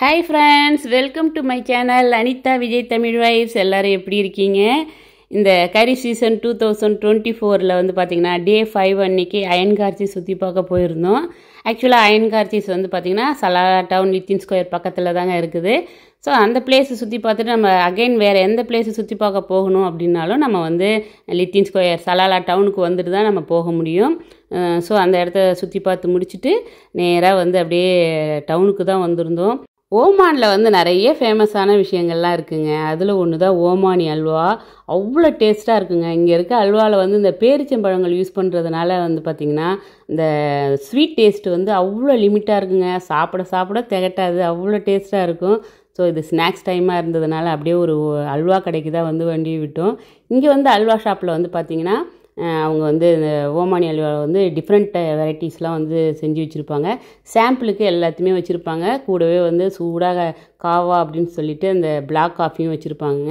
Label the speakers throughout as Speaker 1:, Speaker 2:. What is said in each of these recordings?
Speaker 1: Hi friends, welcome to my channel Anita Vijay Tamil Wives. எல்லாரும் எப்படி இருக்கீங்க? இந்த கரி சீசன் 2024ல வந்து பாத்தீங்கன்னா டே 5 அன்னைக்கு அயன்கார்ச்சி சுத்தி பார்க்க போயிருந்தோம். ஆக்சுவலா அயன்கார்ச்சிஸ் வந்து பாத்தீங்கன்னா சலாலா டவுன் நித்தின் ஸ்கொயர் பக்கத்துல தாங்க இருக்குது. ஸோ அந்த பிளேஸ் சுற்றி பார்த்துட்டு நம்ம அகைன் வேறு எந்த பிளேஸை சுற்றி பார்க்க போகணும் அப்படின்னாலும் நம்ம வந்து லித்தின் ஸ்கொயர் சலாலா டவுனுக்கு வந்துட்டு தான் நம்ம போக முடியும். ஸோ அந்த இடத்த சுற்றி பார்த்து முடிச்சுட்டு நேராக வந்து அப்படியே டவுனுக்கு தான் வந்திருந்தோம். ஓமானில் வந்து நிறைய ஃபேமஸான விஷயங்கள்லாம் இருக்குங்க. அதில் ஒன்று தான் ஓமானி அல்வா. அவ்வளோ டேஸ்ட்டாக இருக்குங்க. இங்கே இருக்க அல்வாவில் வந்து இந்த பேரிச்சம்பழங்கள் யூஸ் பண்ணுறதுனால வந்து பார்த்திங்கன்னா இந்த ஸ்வீட் டேஸ்ட்டு வந்து அவ்வளோ லிமிட்டாக இருக்குங்க. சாப்பிட திகட்டாது, அவ்வளோ டேஸ்ட்டாக இருக்கும். ஸோ இது ஸ்நாக்ஸ் டைமாக இருந்ததுனால அப்படியே ஒரு அல்வா கடைக்கு தான் வந்து வண்டி விட்டோம். இங்கே வந்து அல்வா ஷாப்பில் வந்து பார்த்திங்கன்னா அவங்க வந்து இந்த ஓமானி அல்வா வந்து டிஃப்ரெண்ட் வெரைட்டிஸ்லாம் வந்து செஞ்சு வச்சுருப்பாங்க. சாம்பிளுக்கு எல்லாத்தையுமே வச்சுருப்பாங்க. கூடவே வந்து சூடாக காவா அப்படின்னு சொல்லிட்டு அந்த பிளாக் காஃபியும் வச்சுருப்பாங்க.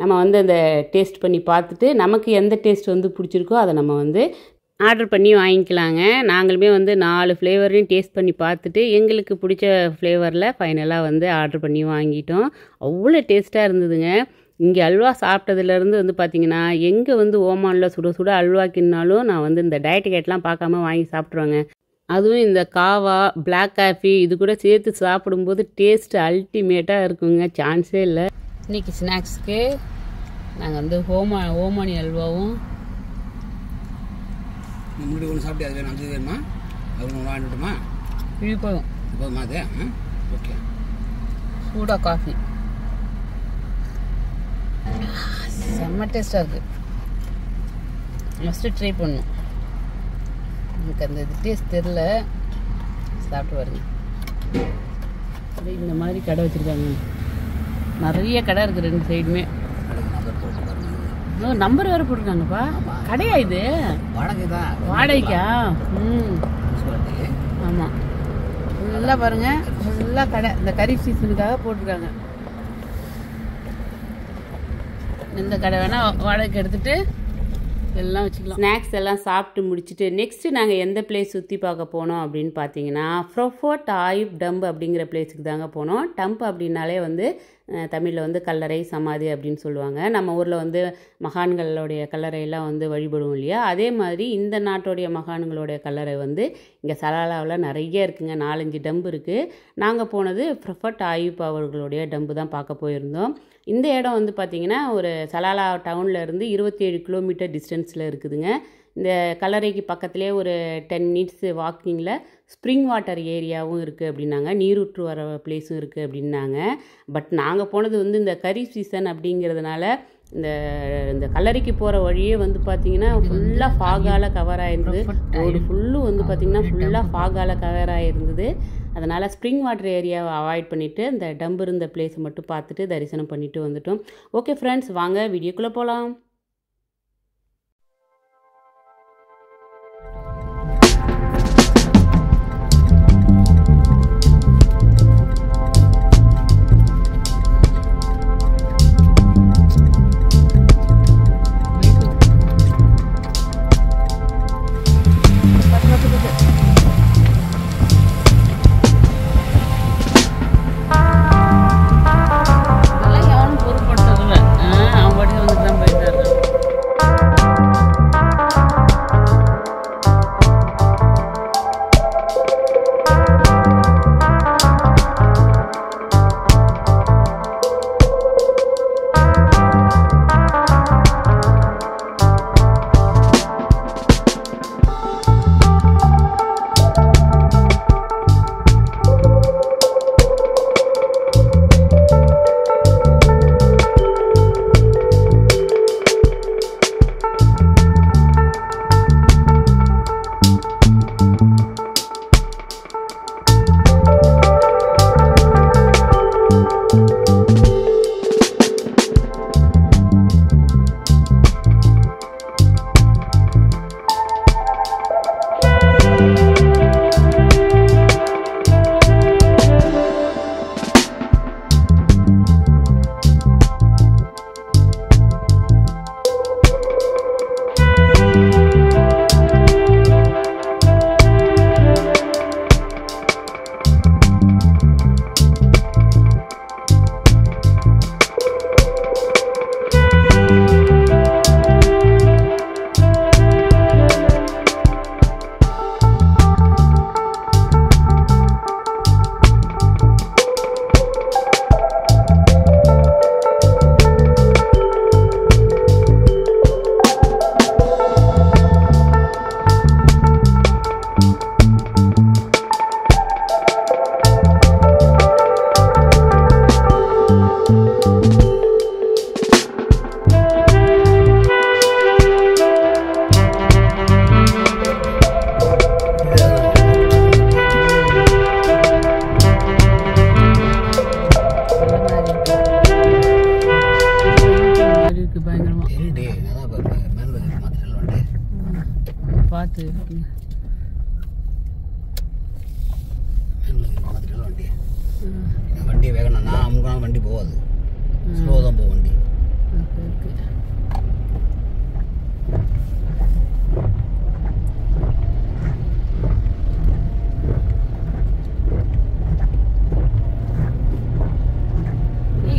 Speaker 1: நம்ம வந்து அந்த டேஸ்ட் பண்ணி பார்த்துட்டு நமக்கு எந்த டேஸ்ட் வந்து பிடிச்சிருக்கோ அதை நம்ம வந்து ஆர்டர் பண்ணி வாங்கிக்கலாங்க. நாங்களுமே வந்து 4 ஃப்ளேவரையும் டேஸ்ட் பண்ணி பார்த்துட்டு எங்களுக்கு பிடிச்ச ஃப்ளேவரில் ஃபைனலாக வந்து ஆர்டர் பண்ணி வாங்கிட்டோம். அவ்வளோ டேஸ்ட்டாக இருந்ததுங்க. இங்கே அல்வா சாப்பிட்டதுலேருந்து வந்து பார்த்திங்கன்னா எங்கே வந்து ஓமானில் சுட சுட அல்வாக்கினாலும் நான் வந்து இந்த டயட்டிகேட்லாம் பார்க்காம வாங்கி சாப்பிட்ருவாங்க. அதுவும் இந்த காவா பிளாக் காஃபி இது கூட சேர்த்து சாப்பிடும்போது டேஸ்ட் அல்டிமேட்டாக இருக்குங்க, சான்ஸே இல்லை. இன்றைக்கி ஸ்நாக்ஸ்க்கு நாங்கள் வந்து ஓமானி அல்வாவும்
Speaker 2: முன்னாடி ஒன்று சாப்பிட்டு அது வேணும், அது வேணுமா, அது ஒன்று வாங்கிட்டுமா
Speaker 1: இது போதும்
Speaker 2: போதுமா? அது ஓகே.
Speaker 1: சூடாக காஃபி செம்ம டேஸ்ட்டாக இருக்குது. மஸ்ட்டு ட்ரை பண்ணும். எனக்கு அந்த இது டேஸ்ட் தெரில, சாப்பிட்டு வருங்க. இந்த மாதிரி கடை வச்சுருக்காங்க. நிறைய கடை இருக்குது ரெண்டு சைடுமே. நம்பர் வேறு போட்டிருக்காங்கப்பா. கடையா இது? வாடகைக்கா? ஆமாம், ஃபுல்லாக பாருங்கள், ஃபுல்லாக கடை. இந்த கறி சீசனுக்காக போட்டிருக்காங்க. இந்த கடை வேணால் வாடகைக்கு எடுத்துகிட்டு எல்லாம் வச்சுக்கலாம். ஸ்நாக்ஸ் எல்லாம் சாப்பிட்டு முடிச்சுட்டு நெக்ஸ்ட்டு நாங்கள் எந்த பிளேஸ் சுற்றி பார்க்க போனோம் அப்படின்னு பார்த்தீங்கன்னா ஃப்ரோஃபோர்ட் ஆயிப் டம்ப் அப்படிங்கிற பிளேஸுக்கு தாங்க போனோம். டம்ப் அப்படின்னாலே வந்து தமிழில் வந்து கல்லறை சமாதி அப்படின்னு சொல்லுவாங்க. நம்ம ஊரில் வந்து மகான்களுடைய கல்லறையெல்லாம் வந்து வழிபடுவோம் இல்லையா, அதே மாதிரி இந்த நாட்டுடைய மகான்களுடைய கல்லறை வந்து இங்கே சலாலாவில் நிறைய இருக்குங்க. 4-5 டம்பு இருக்குது. நாங்கள் போனது ஃப்ரோஃபோர்ட் ஆயிப் அவர்களுடைய டம்பு தான் பார்க்க போயிருந்தோம். இந்த இடம் வந்து பார்த்திங்கன்னா ஒரு சலாலா டவுனில் இருந்து 27 கிலோமீட்டர் டிஸ்டன்ஸில் இருக்குதுங்க. இந்த கல்லறைக்கு பக்கத்துலேயே ஒரு 10 மினிட்ஸ் வாக்கிங்கில் ஸ்ப்ரிங் வாட்டர் ஏரியாவும் இருக்குது அப்படின்னாங்க. நீரூற்று வர பிளேஸும் இருக்குது அப்படின்னாங்க. பட் நாங்கள் போனது வந்து இந்த கரி சீசன் அப்படிங்கிறதுனால இந்த கல்லறைக்கு போகிற வழியே வந்து பார்த்திங்கன்னா ஃபுல்லாக ஃபாகால கவர் ஆகிருந்தது. ஒரு ஃபுல்லும் வந்து பார்த்திங்கன்னா ஃபுல்லாக ஃபாகால கவர் ஆகிருந்தது. அதனால் ஸ்ப்ரிங் வாட்டர் ஏரியாவை அவாய்ட் பண்ணிவிட்டு இந்த டம்பு இருந்த பிளேஸை மட்டும் பார்த்துட்டு தரிசனம் பண்ணிவிட்டு வந்துட்டோம். ஓகே ஃப்ரெண்ட்ஸ், வாங்க வீடியோக்குள்ளே போகலாம். அவன் பாட்டி வந்துட்டு தான் போயிட்டாரு. சரி
Speaker 2: வண்டி வண்டியை வேகணும். நான் அமுக்கான வண்டி போகாது, ஸ்லோ தான் போகும் வண்டி.
Speaker 1: Okay okay.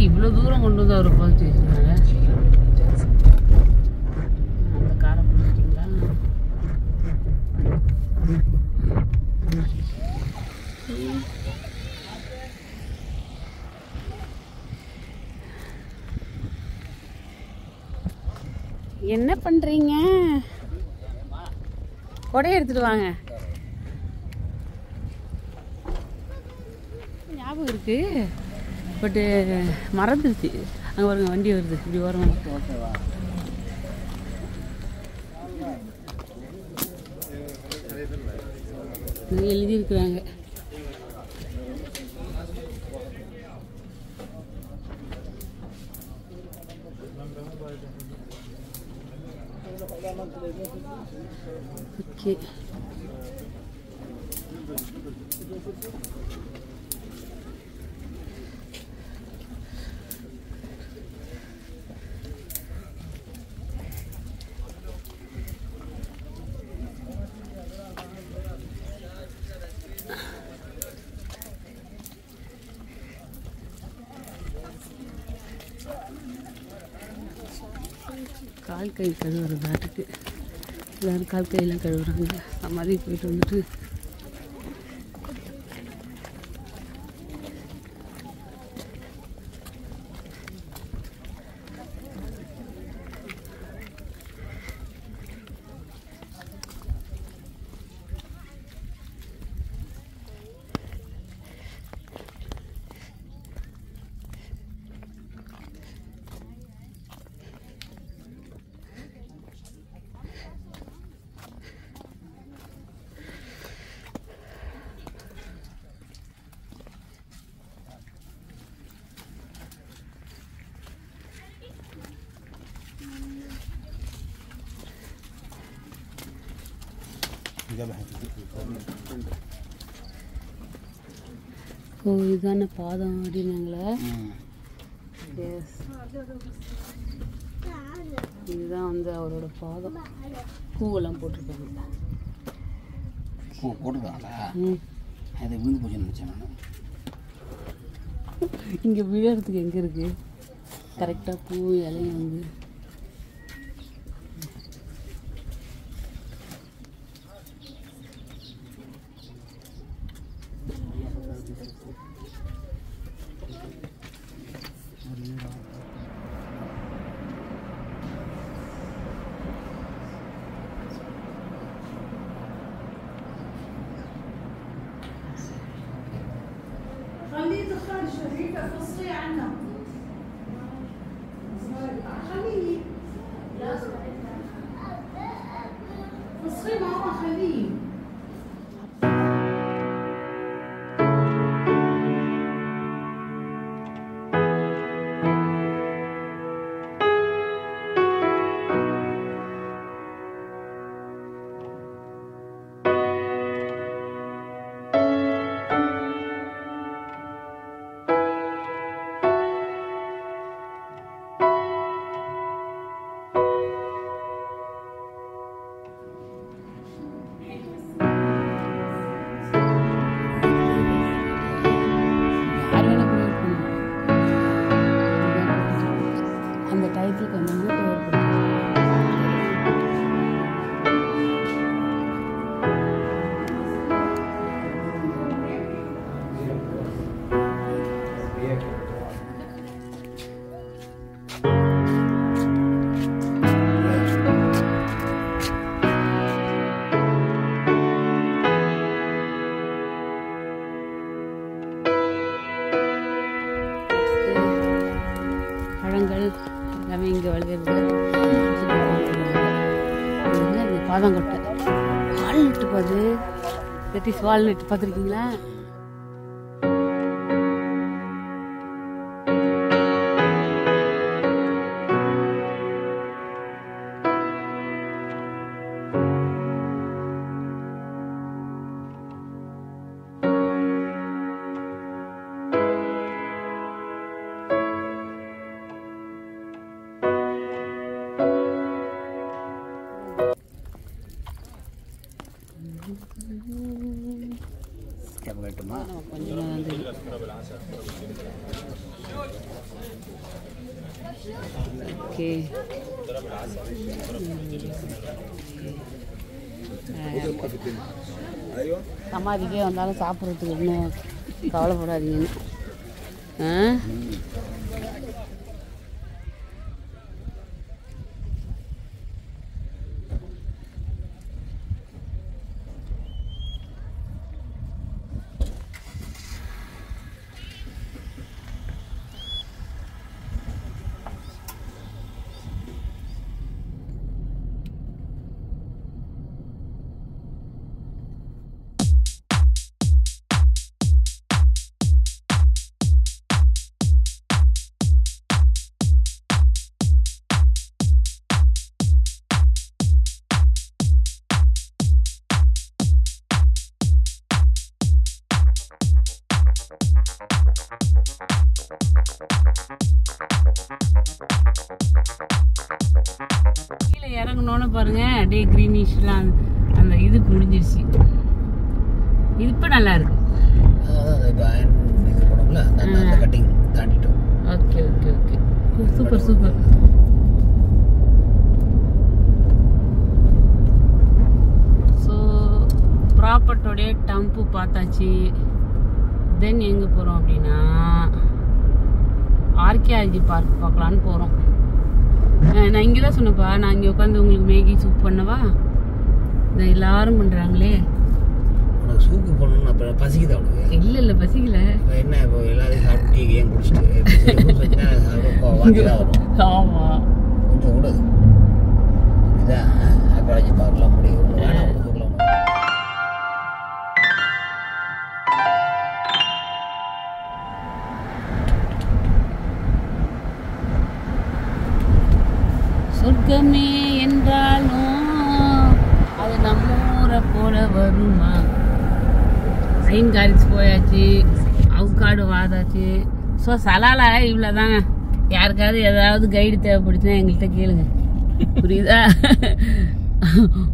Speaker 1: இவ்வளோ தூரம் கொண்டு வந்து அவரை பார்த்து வச்சுருக்காங்க. அந்த காரை பிடிச்சிட்டிங்களா? என்ன பண்ணுறீங்க? கொடையை எடுத்துட்டு வாங்க. ஞாபகம் இருக்கு, பட்டு மறந்துருச்சு. அங்கே வருங்க, வண்டி வருது, இப்படி வரும். எழுதியிருக்கிறாங்க. ஓகே. கால் கை கழுவுறதாட்டுக்கு எல்லோரும் கால் கையெல்லாம் கழுவுறாங்க. மாதிரி போயிட்டு வந்துட்டு ஓ இதுதானே பாதம் அப்படின்னாங்களே. இதுதான் வந்து அவரோட பாதம். பூவெல்லாம் போட்டிருக்காங்க.
Speaker 2: பூ போட்டிருக்காங்களா? அது விழுந்து போச்சுன்னு நினச்சேன் நான்.
Speaker 1: இங்கே விழுறதுக்கு எங்கே இருக்குது? கரெக்டாக பூ இலையும் வந்து
Speaker 3: خليه دخان شريكة فصلي عنها خليه فصلي ماما خليه அந்த டயத்துக்கு வந்து பழங்கள் எல்லாமே இங்கே வளர்கிறது. பாதங்கொட்டை வால்நட்டு பாது, தட் இஸ் வால்நட் பார்த்துருக்கீங்களா?
Speaker 1: ஓகே. சமாதிக்கே வந்தாலும் சாப்பிட்றதுக்கு இன்னும் கவலைப்படாதீங்கன்னு. கீழே இறங்கணும்னு பாருங்க, அப்படியே கிரீனிஷ்லாம் அந்த இது முடிஞ்சிருச்சு. இது இப்போ நல்லா இருக்கு. Okay okay okay, super super. So ப்ராப்பர்ட்டோடைய டம்ப்பு பார்த்தாச்சு. தென் எங்கே போகிறோம் அப்படின்னா ஆர்கியாலஜி பார்க் பார்க்கலான்னு போகிறோம். நான் இங்கே தான் சொன்னப்பா, நான் இங்கே உட்காந்து உங்களுக்கு மேகி சூப் பண்ணவா? இதை எல்லாரும் பண்ணுறாங்களே.
Speaker 2: உனக்கு சூப்பு பண்ணணும். அப்புறம் பசிக்குதா உனக்கு?
Speaker 1: இல்லை இல்லை, பசிக்கல.
Speaker 2: என்ன இப்போ எல்லாரையும் சாப்பிட்டு டீ ஏன் குடிச்சிட்டு வரும்?
Speaker 1: ஆமாம்,
Speaker 2: கொஞ்சம் கூட இதுதான் ஆர்கியாலஜி பார்க்கலாம் முடியும். வேணாம் கொடுக்கலாம். சொர்க்கமே என்றாலும் அது நம்ம ஊரை போல வருமா? ஐன் காரிச்சு போயாச்சு, அவுக்காடு வாதாச்சு. ஸோ சலாலா இவ்வளோ தாங்க. யாருக்காவது ஏதாவது கைடு தேவைப்படுச்சுன்னா எங்கள்கிட்ட கேளுங்க, புரியுதா?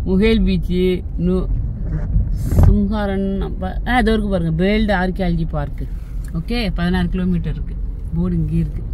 Speaker 2: முகேல் பீச்சு, சுங்காரன், அது இருக்கு பாருங்க, world archaeology park. Okay, 16 kilometre இருக்குது. போர்டு இங்கே இருக்குது.